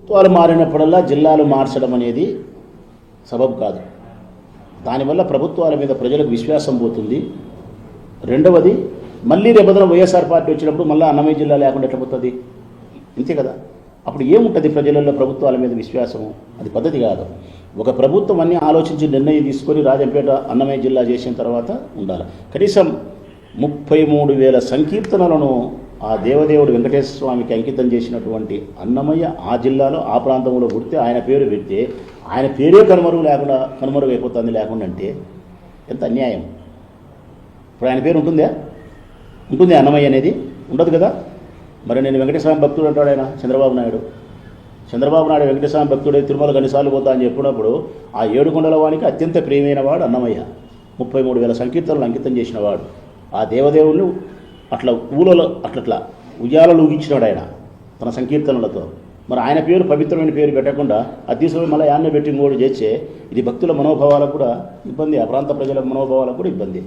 ప్రభుత్వాలు మారినప్పుడల్లా జిల్లాలు మార్చడం అనేది సబబు కాదు. దానివల్ల ప్రభుత్వాల మీద ప్రజలకు విశ్వాసం పోతుంది. రెండవది, మళ్ళీ రేపొద్దున వైఎస్ఆర్ పార్టీ వచ్చినప్పుడు మళ్ళీ అన్నమయ్య జిల్లా లేకుండా ఎట్లా పోతుంది? అంతే కదా. అప్పుడు ఏముంటుంది ప్రజలలో ప్రభుత్వాల మీద విశ్వాసము? అది పద్ధతి కాదు. ఒక ప్రభుత్వం అన్నీ ఆలోచించి నిర్ణయం తీసుకొని రాజంపేట అన్నమయ్య జిల్లా చేసిన తర్వాత ఉండాలి. కనీసం 33,000 సంకీర్తనలను ఆ దేవదేవుడు వెంకటేశ్వర స్వామికి అంకితం చేసినటువంటి అన్నమయ్య ఆ జిల్లాలో ఆ ప్రాంతంలో పుడితే ఆయన పేరు పెడితే ఆయన పేరే కనుమరుగైపోతుంది లేకుండా అంటే ఎంత అన్యాయం. ఇప్పుడు ఆయన పేరు ఉంటుందా? అన్నమయ్య అనేది ఉండదు కదా. మరి నేను వెంకటేశ్వర భక్తుడు అంటాడు ఆయన చంద్రబాబు నాయుడు వెంకటేశ్వర భక్తుడే తిరుమల గనిసార్లు పోతా అని చెప్పినప్పుడు ఆ ఏడుకొండల వానికి అత్యంత ప్రియమైన వాడు అన్నమయ్య. 33,000 సంకీర్తనలు అంకితం చేసిన వాడు. ఆ దేవదేవుని అట్లా అట్లా ఉయ్యాలలు ఊగించినాడు ఆయన తన సంకీర్తనలతో. మరి ఆయన పేరు పవిత్రమైన పేరు పెట్టకుండా అతిశయం మళ్ళీ యాన్న పెట్టి మూడు చేస్తే ఇది భక్తుల మనోభావాలకు కూడా ఇబ్బంది, ఆ ప్రాంత ప్రజల మనోభావాలకు కూడా ఇబ్బంది.